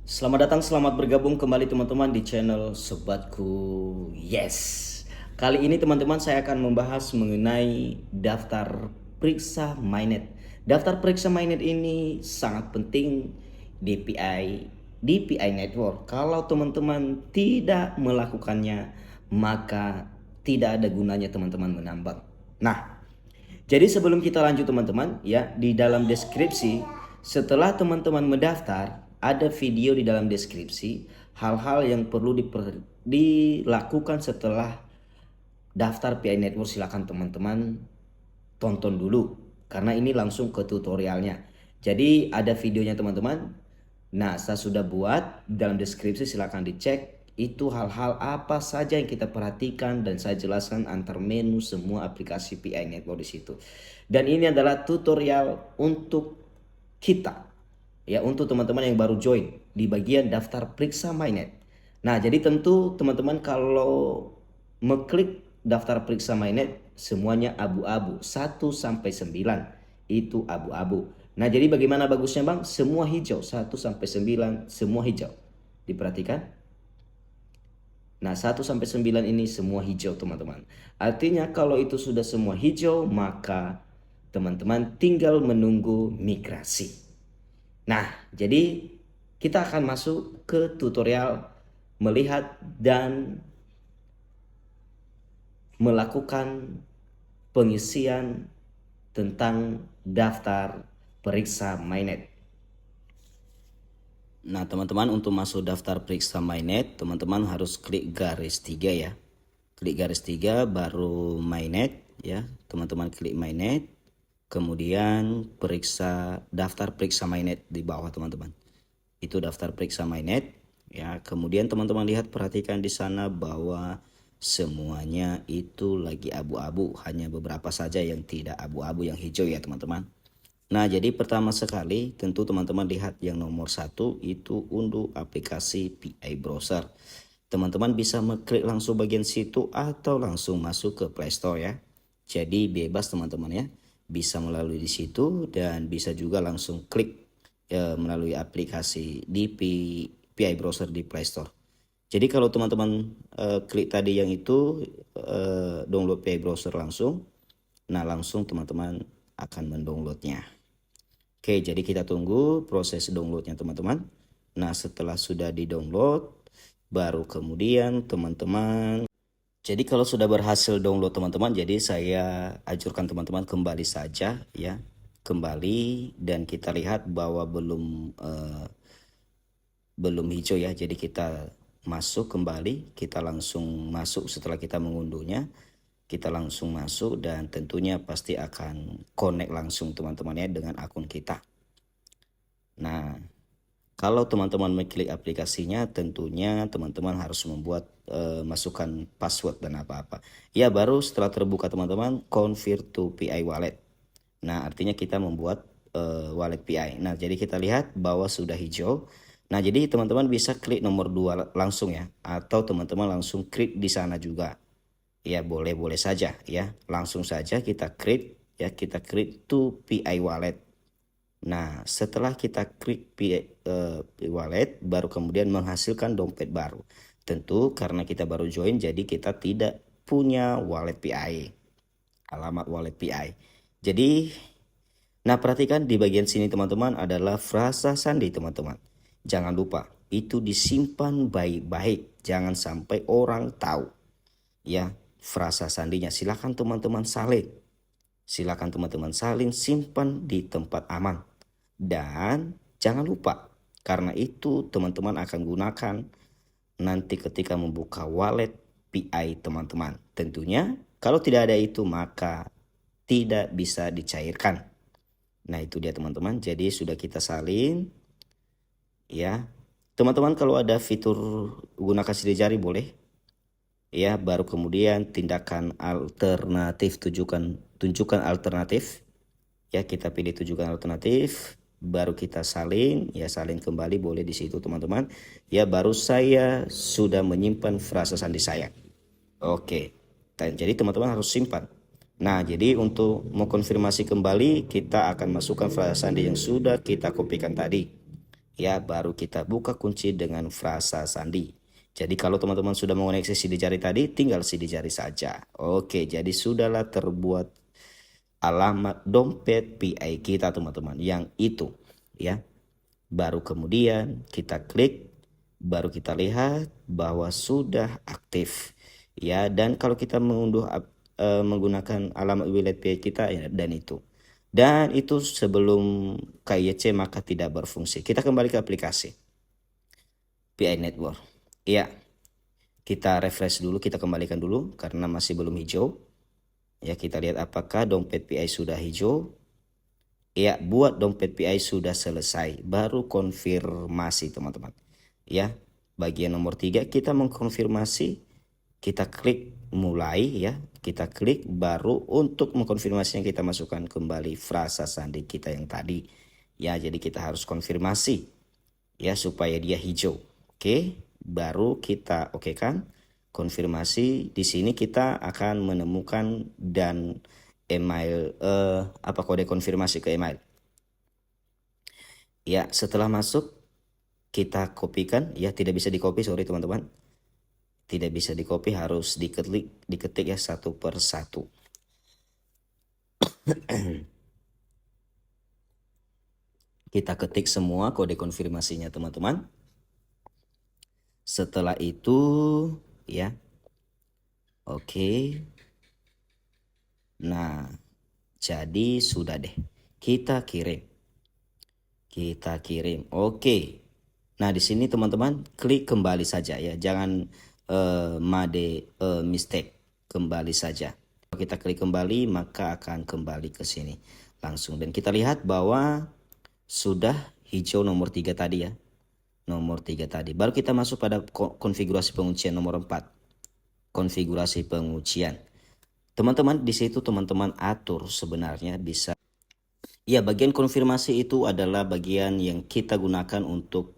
Selamat datang, selamat bergabung kembali teman-teman di channel Sobatku. Yes. Kali ini teman-teman saya akan membahas mengenai daftar periksa mainnet. Daftar periksa mainnet ini sangat penting DPI Network. Kalau teman-teman tidak melakukannya, maka tidak ada gunanya teman-teman menambang. Nah, jadi sebelum kita lanjut teman-teman, ya di dalam deskripsi setelah teman-teman mendaftar ada video di dalam deskripsi hal-hal yang perlu dilakukan setelah daftar PI Network. Silakan teman-teman tonton dulu karena ini langsung ke tutorialnya. Jadi ada videonya teman-teman. Nah, saya sudah buat dalam deskripsi, silakan dicek. Itu hal-hal apa saja yang kita perhatikan dan saya jelaskan antar menu semua aplikasi PI Network di situ. Dan ini adalah tutorial untuk kita, ya, untuk teman-teman yang baru join di bagian daftar periksa mainnet. Nah, jadi tentu teman-teman kalau mengklik daftar periksa mainnet semuanya abu-abu 1 sampai 9 itu abu-abu. Nah, jadi bagaimana bagusnya Bang? Semua hijau 1 sampai 9 semua hijau. Diperhatikan? Nah, 1 sampai 9 ini semua hijau teman-teman. Artinya kalau itu sudah semua hijau, maka teman-teman tinggal menunggu migrasi. Nah, jadi kita akan masuk ke tutorial melihat dan melakukan pengisian tentang daftar periksa mainnet. Nah, teman-teman, untuk masuk daftar periksa mainnet, teman-teman harus klik garis 3 ya. Klik garis 3 baru mainnet ya. Teman-teman klik mainnet, kemudian daftar periksa mainnet di bawah teman-teman. Itu daftar periksa mainnet ya. Kemudian teman-teman lihat, perhatikan di sana bahwa semuanya itu lagi abu-abu, hanya beberapa saja yang tidak abu-abu, yang hijau ya teman-teman. Nah, jadi pertama sekali tentu teman-teman lihat yang nomor 1 itu unduh aplikasi PI Browser. Teman-teman bisa mengklik langsung bagian situ atau langsung masuk ke Play Store ya. Jadi bebas teman-teman ya. Bisa melalui di situ dan bisa juga langsung klik melalui aplikasi di PI Browser di Play Store. Jadi kalau teman-teman klik tadi yang itu download PI Browser langsung, nah langsung teman-teman akan mendownloadnya. Oke, jadi kita tunggu proses downloadnya teman-teman. Nah, setelah sudah di-download, baru kemudian teman-teman. Jadi kalau sudah berhasil download teman-teman, jadi saya anjurkan teman-teman kembali saja ya. Kembali dan kita lihat bahwa belum hijau ya. Jadi kita masuk kembali, kita langsung masuk setelah kita mengunduhnya. Kita langsung masuk dan tentunya pasti akan connect langsung teman-teman ya dengan akun kita. Nah, kalau teman-teman mengklik aplikasinya, tentunya teman-teman harus membuat masukkan password dan apa-apa. Ya, baru setelah terbuka teman-teman convert to PI wallet. Nah, artinya kita membuat wallet PI. Nah, jadi kita lihat bahwa sudah hijau. Nah, jadi teman-teman bisa klik nomor 2 langsung ya, atau teman-teman langsung klik di sana juga. Ya, boleh-boleh saja ya. Langsung saja kita klik ya, kita klik to PI wallet. Nah, setelah kita klik wallet, baru kemudian menghasilkan dompet baru. Tentu karena kita baru join, jadi kita tidak punya wallet PI, alamat wallet PI. Jadi, nah perhatikan di bagian sini teman-teman adalah frasa sandi teman-teman. Jangan lupa, itu disimpan baik-baik, jangan sampai orang tahu. Ya, frasa sandinya silakan teman-teman salin. Silakan teman-teman salin, simpan di tempat aman. Dan jangan lupa, karena itu teman-teman akan gunakan nanti ketika membuka wallet PI teman-teman. Tentunya kalau tidak ada itu maka tidak bisa dicairkan. Nah, itu dia teman-teman. Jadi sudah kita salin ya. Teman-teman kalau ada fitur gunakan sidik jari boleh. Ya, baru kemudian tindakan alternatif, tunjukkan alternatif. Ya, kita pilih tunjukkan alternatif, baru kita salin, ya salin kembali boleh di situ teman-teman. Ya, baru saya sudah menyimpan frasa sandi saya. Oke. Jadi teman-teman harus simpan. Nah, jadi untuk mengkonfirmasi kembali kita akan masukkan frasa sandi yang sudah kita kopikan tadi. ya baru kita buka kunci dengan frasa sandi. Jadi kalau teman-teman sudah mengoneksi sidik jari tadi, tinggal sidik jari saja. Oke, jadi sudahlah terbuat alamat dompet PI kita teman-teman yang itu ya. Baru kemudian kita klik, baru kita lihat bahwa sudah aktif ya. Dan kalau kita mengunduh menggunakan alamat wilayah PI kita ya, dan itu sebelum KYC maka tidak berfungsi. Kita kembali ke aplikasi PI Network ya. Kita refresh dulu, kita kembalikan dulu karena masih belum hijau ya. Kita lihat apakah dompet PI sudah hijau ya. Buat dompet PI sudah selesai, baru konfirmasi teman-teman ya. Bagian nomor 3 kita mengkonfirmasi, kita klik mulai ya, kita klik baru untuk mengkonfirmasinya kita masukkan kembali frasa sandi kita yang tadi ya. Jadi kita harus konfirmasi ya supaya dia hijau. Oke, baru kita oke kan konfirmasi. Di sini kita akan menemukan dan email kode konfirmasi ke email ya. Setelah masuk kita kopikan ya, tidak bisa di copy, sorry teman-teman, tidak bisa di copy, harus diketik ya satu per satu. Kita ketik semua kode konfirmasinya teman-teman. Setelah itu ya, oke. Nah, jadi sudah deh. Kita kirim. Oke. Nah, di sini teman-teman klik kembali saja ya. Jangan mistake. Kembali saja. Kalau kita klik kembali maka akan kembali ke sini langsung. Dan kita lihat bahwa sudah hijau nomor 3 tadi ya. Nomor 3 tadi. Baru kita masuk pada konfigurasi penguncian nomor 4. Konfigurasi penguncian. Teman-teman di situ teman-teman atur sebenarnya bisa. Ya, bagian konfirmasi itu adalah bagian yang kita gunakan untuk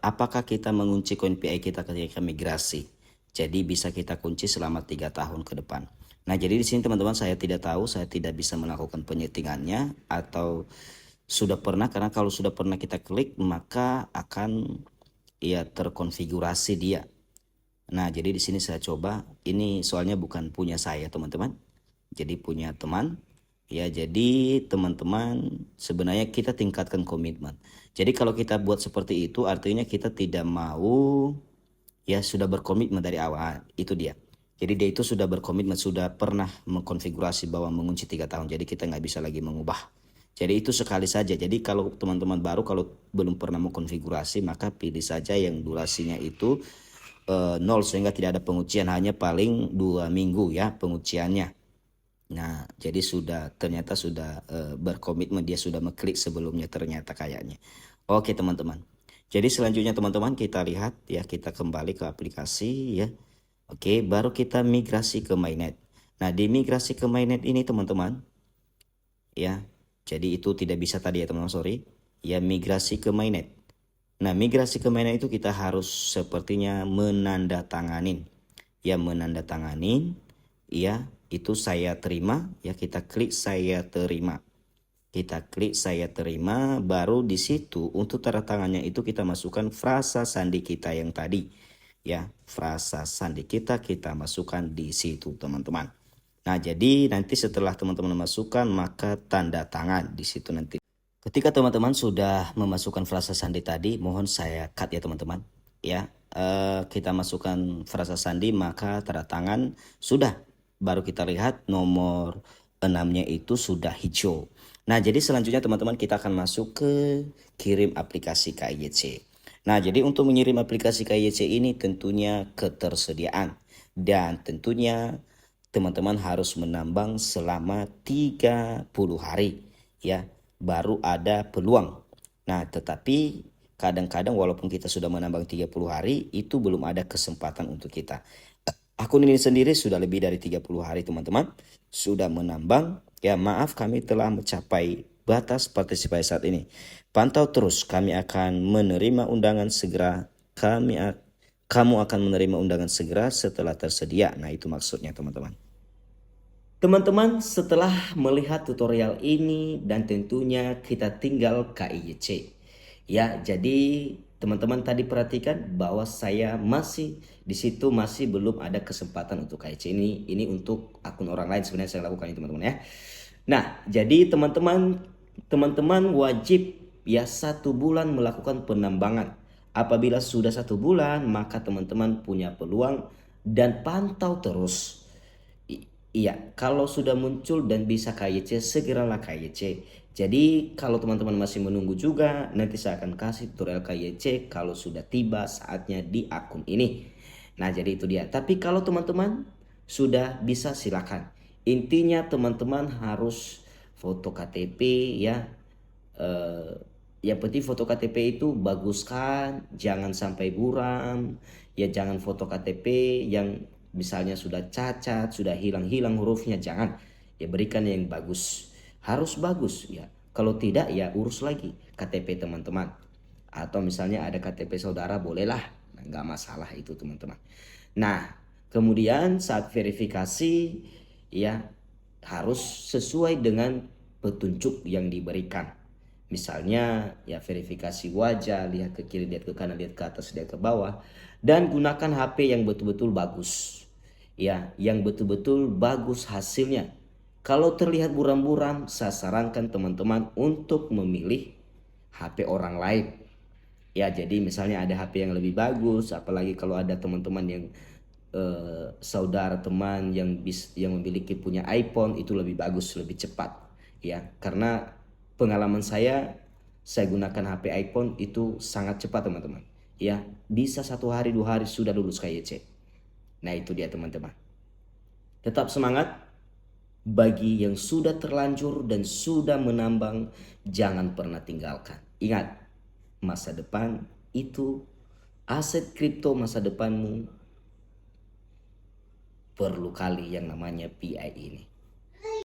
apakah kita mengunci koin PI kita ketika migrasi. Jadi bisa kita kunci selama 3 tahun ke depan. Nah, jadi di sini teman-teman saya tidak tahu, saya tidak bisa melakukan penyetingannya atau sudah pernah, karena kalau sudah pernah kita klik maka akan ya terkonfigurasi dia. Nah, jadi di sini saya coba, ini soalnya bukan punya saya teman-teman, jadi punya teman ya. Jadi teman-teman sebenarnya kita tingkatkan komitmen. Jadi kalau kita buat seperti itu artinya kita tidak mau ya, sudah berkomitmen dari awal, itu dia. Jadi dia itu sudah berkomitmen, sudah pernah mengkonfigurasi bahwa mengunci 3 tahun, jadi kita nggak bisa lagi mengubah. Jadi itu sekali saja. Jadi kalau teman-teman baru, kalau belum pernah mengkonfigurasi maka pilih saja yang durasinya itu 0 sehingga tidak ada penguncian, hanya paling 2 minggu ya pengunciannya. Nah, jadi ternyata sudah berkomitmen, dia sudah mengklik sebelumnya ternyata kayaknya. Oke teman-teman. Jadi selanjutnya teman-teman kita lihat ya, kita kembali ke aplikasi ya. Oke, baru kita migrasi ke mainnet. Nah, di migrasi ke mainnet ini teman-teman ya. Jadi itu tidak bisa tadi ya teman-teman, sorry. Ya, migrasi ke mainnet. Nah, migrasi ke mainnet itu kita harus sepertinya menandatanganin. Ya, menandatanganin. Ya, itu saya terima. Ya, kita klik saya terima. Kita klik saya terima. Baru di situ untuk tanda tangannya itu kita masukkan frasa sandi kita yang tadi. Ya, frasa sandi kita masukkan di situ teman-teman. Nah, jadi nanti setelah teman-teman masukkan maka tanda tangan di situ nanti. Ketika teman-teman sudah memasukkan frasa sandi tadi, mohon saya cut ya teman-teman. Ya, kita masukkan frasa sandi maka tanda tangan sudah. Baru kita lihat nomor 6-nya itu sudah hijau. Nah, jadi selanjutnya teman-teman kita akan masuk ke kirim aplikasi KYC. Nah, jadi untuk mengirim aplikasi KYC ini tentunya ketersediaan. Dan tentunya teman-teman harus menambang selama 30 hari ya, baru ada peluang. Nah, tetapi kadang-kadang walaupun kita sudah menambang 30 hari itu belum ada kesempatan untuk kita. Akun ini sendiri sudah lebih dari 30 hari teman-teman sudah menambang. Ya, maaf kami telah mencapai batas partisipasi saat ini. Pantau terus, kami akan menerima undangan segera. Kamu akan menerima undangan segera setelah tersedia. Nah, itu maksudnya teman-teman. Teman-teman, setelah melihat tutorial ini dan tentunya kita tinggal KYC. Ya, jadi teman-teman tadi perhatikan bahwa saya masih di situ masih belum ada kesempatan untuk KIC ini untuk akun orang lain sebenarnya saya lakukan ini teman-teman ya. Nah, jadi teman-teman wajib ya 1 bulan melakukan penambangan. Apabila sudah 1 bulan, maka teman-teman punya peluang dan pantau terus. Iya, kalau sudah muncul dan bisa KYC, segeralah KYC. Jadi kalau teman-teman masih menunggu juga, nanti saya akan kasih tutorial KYC kalau sudah tiba saatnya di akun ini. Nah, jadi itu dia. Tapi kalau teman-teman sudah bisa, silakan. Intinya teman-teman harus foto KTP ya. eh, Yang penting foto KTP itu baguskan, jangan sampai buram. Ya jangan foto KTP yang misalnya sudah cacat, sudah hilang-hilang hurufnya, jangan. Ya berikan yang bagus. Harus bagus ya. Kalau tidak ya urus lagi KTP teman-teman. Atau misalnya ada KTP saudara bolehlah. Nah, nggak masalah itu teman-teman. Nah, kemudian saat verifikasi ya harus sesuai dengan petunjuk yang diberikan. Misalnya ya verifikasi wajah, lihat ke kiri, lihat ke kanan, lihat ke atas, lihat ke bawah. Dan gunakan HP yang betul-betul bagus. Ya, yang betul-betul bagus hasilnya. Kalau terlihat buram-buram, saya sarankan teman-teman untuk memilih HP orang lain. Ya, jadi misalnya ada HP yang lebih bagus, apalagi kalau ada teman-teman yang saudara teman yang memiliki punya iPhone, itu lebih bagus, lebih cepat. Ya, karena pengalaman saya gunakan HP iPhone itu sangat cepat teman-teman. Ya, bisa 1 hari 2 hari sudah lulus KYC. Nah, itu dia teman-teman. Tetap semangat. Bagi yang sudah terlanjur dan sudah menambang, jangan pernah tinggalkan. Ingat, masa depan itu aset kripto, masa depanmu perlu kali yang namanya PI ini.